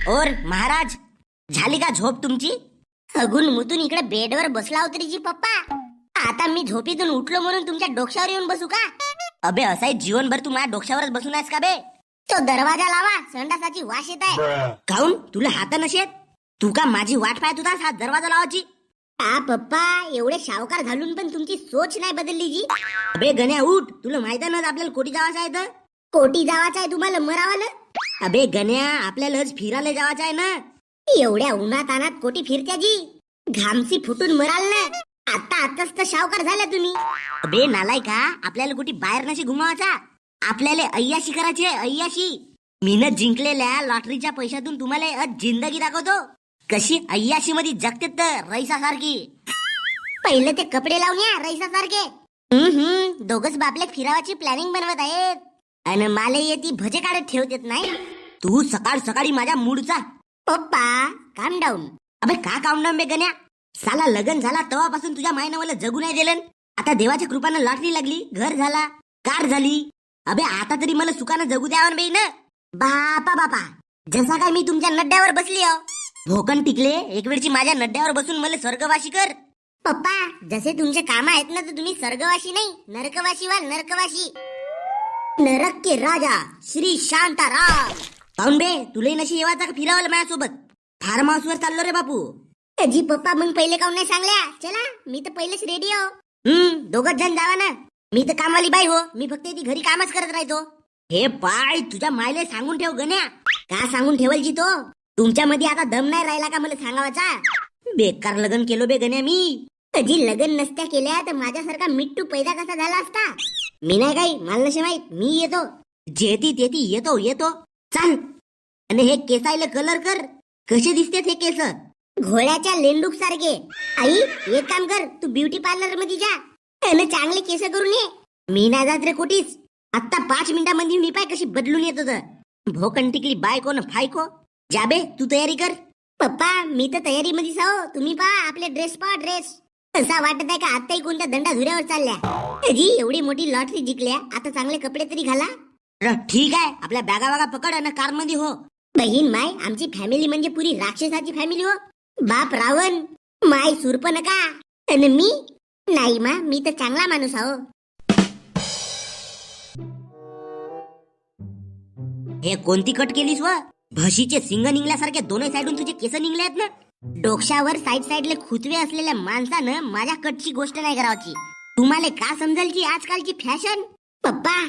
और महाराज, झाली का झोप तुमची? हगून मुतून इकडे बेडवर बसला होता रे जी पप्पा. आता मी झोपेतून उठलो म्हणून तुमच्या डोक्यावर येऊन बसू का? अबे असाही जीवनभर तू माझ्या डोक्यावरच बसून आहेस का बे? तो दरवाजा लावा, संडासाची वास येत आहे. काऊन तुला हात नशेत? तू का माझी वाट पाहत होतास हा दरवाजा लावायची? पप्पा, एवढे सावकार घालून पण तुमची सोच नाही बदलली जी. अबे गण्या उठ, तुला माहित आहे ना आपल्याला कोटी जावायचं आहे तर? कोटी जावायचं आहे तुम्हाला मरावाला? अबे गण्या, आपल्याला फिरायला जावायचं आहे ना. एवढ्या उन्हात अनात कोटी फिरत्या जी, घामसी फुटून मराल ना. आताच तर सावकार झाला तुम्ही. अबे नालायका, आपल्याला कुठे बाहेर नशी घुमावायचा, आपल्याला अय्याशी करायची आहे, अय्याशी. मीनं जिंकलेल्या लॉटरीच्या पैशातून तुम्हाला आज जिंदगी दाखवतो कशी अय्याशी मध्ये जगते तर रईसासारखी. पहिले ते कपडे लावून या रईसासारखे. दोघच बापले फिरावाची प्लॅनिंग बनवत आहेत आणि मला येती भजे काढत ठेवतेत नाही. तू सकाळ सकाळी माझ्या मूडचा. पप्पा काम डाऊन. अबे का काम डाऊन बे गण्या? साला लग्न झाला तेव्हापासून तुझ्या मायनं मला जगू नाही दिलं. आता देवाच्या कृपानं लॉटरी लागली, घर झाला, कार झाली. अबे आता तरी मला सुखानं जगू द्यावं बाई ना. बापा, जसा काय मी तुमच्या नड्ड्यावर बसली हो. भोकन टिकले एक वेळची माझ्या नड्ड्यावर बसून मला स्वर्गवासी कर. पप्पा, जसे तुमचे काम आहेत ना तर तुम्ही स्वर्गवासी नाही नरकवासी व्हाल, नरकवासी. नरक के राजा श्री शांताराम. पाहून बे, तुला नशी येवाचा का फिरावलं माझ्यासोबत? फार्म हाऊस वर चाललो रे बापू. जी पप्पा, मग पहिले काऊन नाही सांगल्या? चला, मी तर पहिलेच रेडी हो. दोघच जण जावा ना. मी तर कामवाली बाई हो, मी फक्त ती घरी कामच करत राहतो. हे पाय, तुझ्या मायले सांगून ठेव गण्या. का सांगून ठेवलची तो? तुमच्यामध्ये आता दम नाही राहिला का मला सांगावाचा? बेकार लग्न केलो बे गण्या मी. कधी लग्न नसत्या केल्या तर माझ्यासारखा मिट्टू पैदा कसा झाला असता? मी नाही काही, मला नसे माहित. मी येतो, जेती तेती येतो. चाल. आणि हे केसायला कलर कर. कसे दिसतेत हे केस? घोड्याच्या लेंडूक सारखे. आई, एक काम कर, तू ब्युटी पार्लर मध्ये जा आणि चांगले केस करून ये. मी नाही जात रे कुठीच. आता 5 मिनिटांमध्ये मी पाय कशी बदलून येत होत. भोकन टिकली बायको न फायको. जाबे, तू तयारी कर. पप्पा, मी तर तयारी मध्ये आहो. तुम्ही पहा आपले ड्रेस, ड्रेस. असा वाटत आहे का आताही कोणत्या दंडा धुऱ्यावर चालल्या जी. एवढी मोठी लॉटरी जिंकल्या, आता चांगले कपडे तरी घाला. ठीक आहे, आपल्या बॅगा पकड आणि कार मध्ये हो. बहीण माय, आमची फॅमिली म्हणजे पुरी राक्षसाची फॅमिली हो. बाप रावण, माय शूर्पणखा आणि मी नाही मा, मी तर चांगला माणूस आहो. हे कोणती कट केलीस व? म्हशीचे सिंग निघल्यासारखे दोन्ही साइडून तुझे केस निघले आहेत ना. डोक्यावर साईडले खुतवे असलेल्या माणसानं माझ्या कटची गोष्ट नाही करावाची. तुम्हाला का समजेल की आजकालची फॅशन? पप्पा,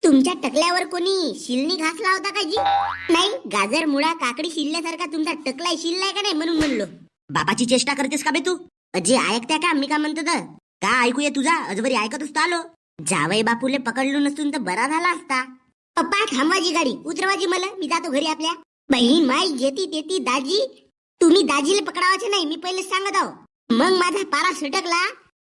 तुमच्या टकल्यावर कोणी शिलनी घासला होता का जी? नाही, गाजर मुळा काकडी शिलल्यासारखा तुमचा टकलाय शिललाय का नाही म्हणून म्हणलो. बाबाची चेष्टा करतेस का बे तू? अजय ऐकत्या का मी का म्हणतो तर? का ऐकूया तुझा? अजबरी ऐकतच आलो. जावई बापूले पकडलो नसून तर बरा झाला असता. पप्पा, थांबवाजी गाडी, उतरवाजी मला, मी जातो घरी आपल्या. बहीण माई, जेती तेती दाजी. तुम्ही दाजीला पकडावाचे नाही, मी पहिलेच सांगत आहो. मग माझा पारा सटकला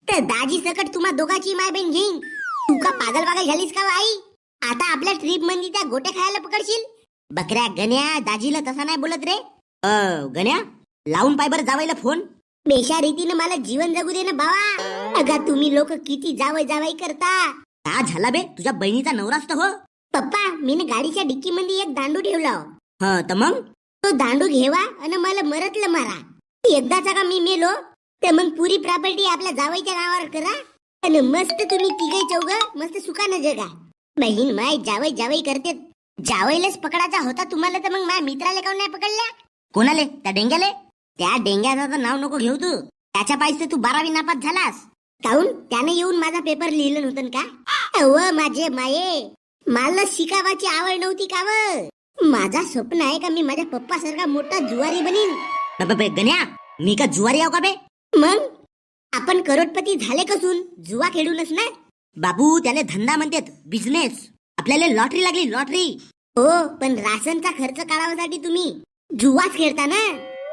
तर दाजी सकट तुम्हा दोघांची माय बहीण घेईन. तू का पागल झालीस का आई? आता आपल्या ट्रिप मध्ये त्या गोट्या खायला पकडशील? बकऱ्या गण्या, दाजीला तसा नाही बोलत रे. गण्या, लावून पाय बरं जावायला फोन. बेशा रीतीनं मला जीवन जगू दे ना बाबा. अगा तुम्ही लोक किती जावई करता. का झाला बे, तुझ्या बहिणीचा नवराच तर हो. पप्पा, मीने गाडीच्या डिक्की मध्ये एक दांडू ठेवला. तर मग तो दांडू घेवा आणि मला मरतलं मारा. एकदाचा का मी मेलो तर मग पुरी प्रॉपर्टी आपल्या जावईच्या नावावर करा आणि मस्त तुम्ही तिघे चौघ मस्त सुखानं जगा. बहीण माय, जावई करते. जावईलाच पकडायचा होता तुम्हाला तर मग माझ्या मित्राला काऊन नाही पकडल्या? कोणाले? त्या डेंग्याले? त्या डेंग्याचं तर नाव नको घेऊ तू. त्याच्या पायसे तू 12वी नापास झालास. काऊन? त्याने येऊन माझा पेपर लिहिलं नव्हतं का? अव माझे माये, मला शिकावाची आवड नव्हती का व? माझा स्वप्न आहे का मी माझ्या पप्पा सारखा मोठा जुवारी बनीन. गण्या, मी का जुवारी आहो का बे? मग आपण करोडपती झाले कसून जुवा खेळूनच ना. बाबू, त्याला धंदा म्हणतात, बिझनेस. आपल्याला लॉटरी लागली, लॉटरी. हो, पण राशनचा खर्च काढावासाठी तुम्ही जुवाच खेळता ना.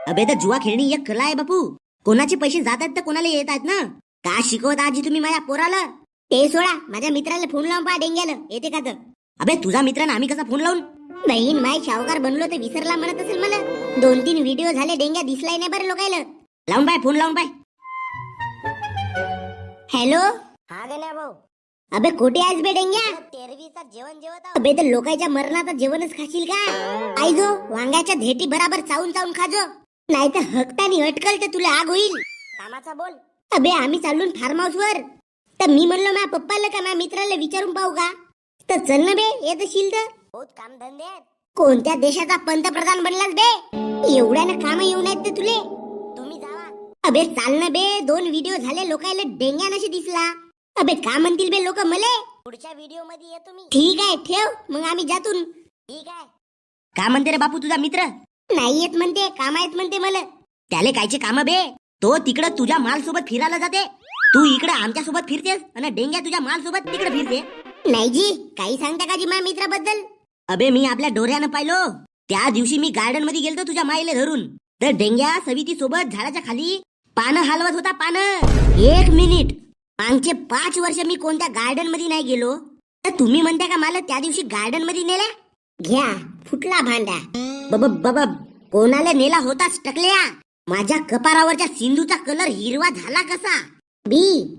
अबे, तर जुवा खेळणी एक कला आहे बापू. कोणाचे पैसे जात आहेत तर कोणाला येत आहेत ना. का शिकवत आजी तुम्ही माझ्या पोराला? ते सोडा, माझ्या मित्राला फोन लावून पहा डेंग्याला येते का तर. अबे, तुझा मित्र ना, आम्ही कसा फोन लावून? बहीण माय, शाहूकार बनलो तर विसरला म्हणत असेल मला. 2-3 व्हिडिओ झाले, डेंग्या दिसलाय नाही बरं लोकायला. लावून पाय, फोन लावून पाय. हॅलो. हा गण्या भाऊ, अबे खोटे आहेस बे डेंग्या. तेरवीचा जेवण जेवत आहो. अबे तर लोकांच्या मरणाचं जेवणच खाशील का? आई जो वांग्याच्या धेटी बराबर चावून चावून खाजो, नाही तर हकतानी अटकल तर तुला आग होईल. कामाचा बोल. अबे आम्ही चाललो फार्म हाऊस वर. तर मी म्हणलो माझ्या पप्पाला का माझ्या मित्राला विचारून पाहू का? तर चल ना बे, येत असेल तर. बहुत काम धंदे. कोणत्या देशाचा पंतप्रधान बनलास बे? एवढ्यानं काम येऊन आहेत ते तुले. तुम्ही जावा. अबे चाल ना बे, 2 व्हिडिओ झाले, लोकायला डेंग्या नशी दिसला. अबे का म्हणतील बे लोक मले? पुढच्या व्हिडिओ मध्ये येतो मी. ठीक आहे ठेव, मग आम्ही जातून. ठीक आहे. का म्हणते रे बापू तुझा मित्र? नाही येत म्हणते, काम आहेत म्हणते मला. त्याले कायचे काम बे? तो तिकडं तुझ्या माल सोबत फिरायला जाते, तू इकडे आमच्या सोबत फिरतेस आणि डेंग्या तुझ्या माल सोबत तिकडे फिरते. नाही जी, काही सांगता का जी माझ्या मित्राबद्दल? अबे मी आपल्या डोळ्यानं पाहिलो. त्या दिवशी मी गार्डन मध्ये गेलतो तुझ्या माईले धरून, तर डेंग्या सविती सोबत झाडाच्या खाली पानं हलवत होता. पानं 1 मिनिट. मागचे 5 वर्ष मी कोणत्या गार्डन मध्ये नाही गेलो, तर तुम्ही म्हणता का मला त्या दिवशी गार्डन मध्ये नेल्या? घ्या फुटला भांडा. बाबा कोणाला नेला होतास टकल्या? माझ्या कपारावरच्या सिंधूचा कलर हिरवा झाला कसा? बी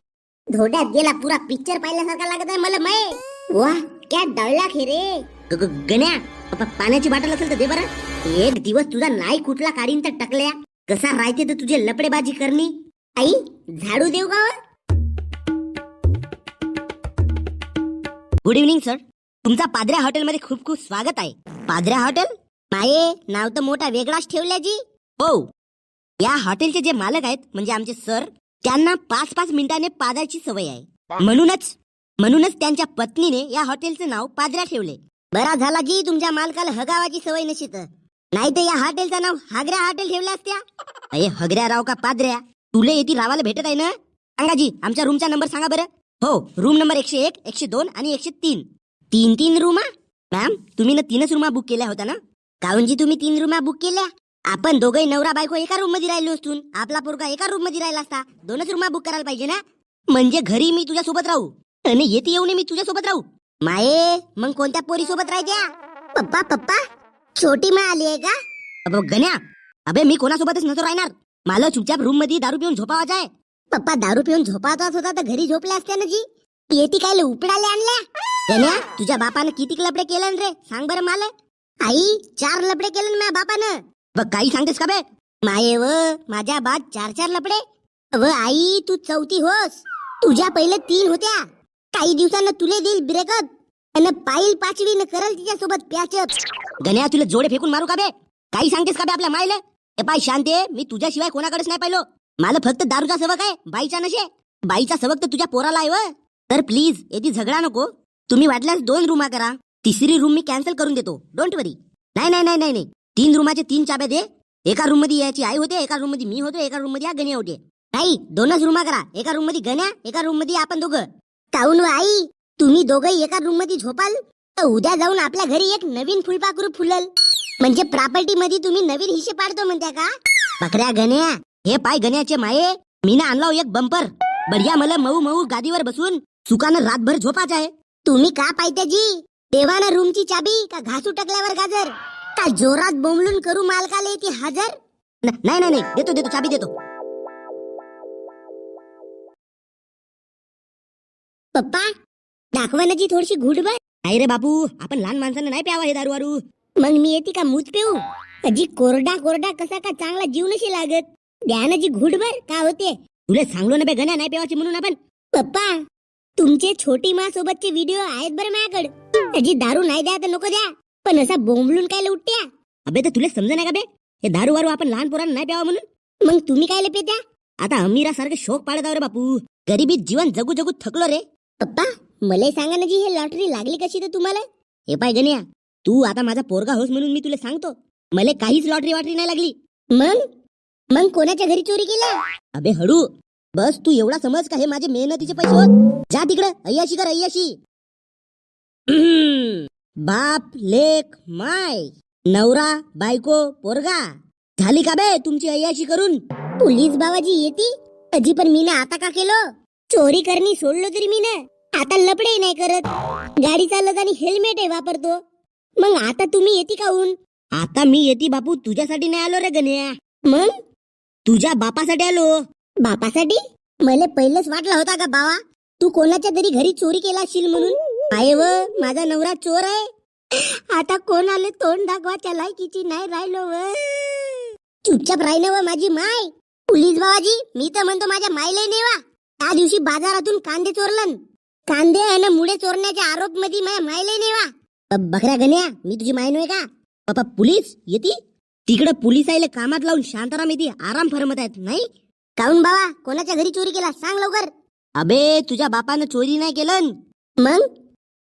धोड्यात गेला, पुरा पिक्चर पाहिल्यासारखा लागत आहे मला. मै वा क्या डळला खे रे. गण्या पाण्याची बाटल असेल तर दे बरं. एक दिवस तुझा नाही कुठला काढीन तर टकल्या कसा राहते तर तुझे लपडेबाजी करणी. आई झाडू देऊ का? Good evening sir. तुमचा पादऱ्या हॉटेलमध्ये खूप खूप स्वागत आहे. पादऱ्या हॉटेल? माये नाव तर मोठा वेगळाच ठेवल्या जी. हो, या हॉटेलचे जे मालक आहेत म्हणजे आमचे सर, त्यांना 5-5 मिनिटांनी पादायची सवय आहे. म्हणूनच त्यांच्या पत्नीने या हॉटेलचे नाव पादऱ्या ठेवले. बरा झाला जी तुमच्या मालकाला हगावाची सवय नशीत, नाही तर या हॉटेलचं नाव हागऱ्या हॉटेल ठेवलं असत्या. अरे हगऱ्या राव का पादऱ्या, तुले येथे रावाला भेटत आहे ना? सांगा जी, आमच्या रूमचा नंबर सांगा बरं. हो, रूम नंबर 101, 102 आणि 103. 3 रूमा? मॅम तुम्ही ना 3च रूमा बुक केल्या होत्या ना? काहून जी तुम्ही 3 रूमा बुक केल्या? आपण दोघे नवरा बायको एका रूम मध्ये राहिलो असतो, आपला पोरगा एका रूम मध्ये राहिला असता. 2च रूमा बुक करायला पाहिजे ना, म्हणजे घरी मी तुझ्या सोबत राहू आणि येते येऊन मी तुझ्या सोबत राहू. माये मग कोणत्या पोरी सोबत राहायच्या? पप्पा छोटी मा आली आहे का? अबे गण्या, अबे मी कोणासोबतच नसतो राहणार. मला चुपचाप रूम मध्ये दारू पिऊन झोपावायचं आहे. पप्पा दारू पिऊन झोपावताच होता तर घरी झोपल्या असत्या ना जी. येती काय उपडाले आणल्या? गण्या तुझ्या बापानं किती लपडे केलं रे सांग बरं मला. आई 4 लपडे केलं माझ्या बापानं. बघ काही सांगतेस का बे? माये व माझ्या बाद 4 लपडे. व आई तू 4थी होस, तुझ्या पहिले 3 होत्या. काही दिवसांना तुले देईल ब्रेकअप आणि पाईल 5वी न करल तिच्या सोबत पॅचअप. गण्या तुला जोडे फेकून मारू का बे? काही सांगतेस का बे आपल्या मायले? ए पाय शांते, मी तुझ्याशिवाय कोणाकडेच नाही पाहिलो. मला फक्त दारूचा सबक आहे, बाईचा नशे. बाईचा सबक तर तुझ्या पोराला आहे व. तर प्लीज येथे झगडा नको. तुम्ही वाटल्यास 2 रूमा करा, 3री रूम मी कॅन्सल करून देतो. डोंट वरी. नाही 3 रूमाचे 3 चाब्या दे. एका रूम मध्ये याची आई होते, एका रूम मध्ये मी होतो, एका रूम मध्ये या गण्या होते. नाही 2च रूमा करा. एका रूम मध्ये गण्या, एका रूम मध्ये आपण दोघं. काऊन आई तुम्ही दोघंही एका रूम मध्ये झोपाल तर उद्या जाऊन आपल्या घरी एक नवीन फुलपाखरू फुलल, म्हणजे प्रॉपर्टी मध्ये तुम्ही नवीन हिस्से पाडतो म्हणत्या का? बकऱ्या गण्या, हे पाय गण्याचे माये, मी ना आणला एक बंपर. बढिया मला मऊ मऊ गादीवर बसून सुखानं रातभर झोपायचं आहे. तुम्ही का पाहिजे जी? देवानं रूमची चाबी का घासू टाकल्यावर गाजर? का जोरात बोंबलून करू मालकाला ती हजर? नाही देतो चाबी देतो. पप्पा दाखवानाची थोडीशी घुटभर. नाही रे बापू, आपण लहान माणसांना नाही प्यावा हे दारू वारू. मग मी येते का मूत पिऊ? अजी कोरडा कसा का चांगला जीव नशी लागत. द्यानाची घुटभर का होते? तुला सांगलो ना बे गण्या नाही प्यावाची म्हणून आपण. पप्पा तुमचे छोटी मा सोबतचे व्हिडिओ आहेत बरं माझ्याकडे. अजी दारू नाही द्या तर नको द्या, पण असा बोंबलून काय उठत्या? अबे तर तुला समजा नाही का बे, हे दारू वारू आपण लहान पोरांना नाही प्यावा म्हणून. मग तुम्ही काय पेत्या? आता अमीरासारखे शोक पाडत आहो रे बापू. गरिबीत जीवन जगू जगू थकलो रे. पप्पा मला सांगा ना जी, हे लॉटरी लागली कशी तर तुम्हाला? हे पाय गण्या, तू आता माझा पोरगा होस म्हणून मी तुला सांगतो, मला काहीच लॉटरी वाटरी नाही लागली. मग कोणाच्या घरी चोरी केला? अबे हळू बस, तू एवढा समज का हे माझे मेहनतीचे पैसे होत. जा तिकडे अय्याशी कर अय्याशी. बाप लेक माय, नवरा बायको पोरगा, झाली का बे तुमची अय्याशी करून? पोलीस बाबाजी येती अजी, पण मी ना आता का केलो? चोरी करणी सोडलो तरी मी ना आता लपडे नाही करत, गाडी चालवताना हेल्मेट वापरतो. मग आता तुम्ही येते काहून? आता मी येते बापू तुझ्यासाठी नाही आलो रे गण्या. मग तुझ्या बापासाठी आलो. बापासाठी? मला पहिलंच वाटलं होता का बावा तू कोणाच्या तरी घरी चोरी केला असशील म्हणून. आहे व माझा नवरा चोर आहे. आता कोणाला तोंड दाखवाच्या लायकीची नाही राहिलो व. चुपचाप राहिलं व माझी माय. पोलीस बाबाजी, मी तर म्हणतो माझ्या मायला नेवा. त्या दिवशी बाजारातून कांदे चोरलन. कांदे आणि मुळे चोरण्याच्या आरोप मध्ये माझ्या मायला नेवा. बकऱ्या गण्या, मी तुझी माय नव्हे का? बाबा पोलीस येते तिकडे. पोलीस आले कामात लावून शांताराम येते आराम फरमत आहेत नाही. काऊन बाबा, कोणाच्या घरी चोरी केला सांग लवकर. अबे तुझ्या बापानं चोरी नाही केलं. मग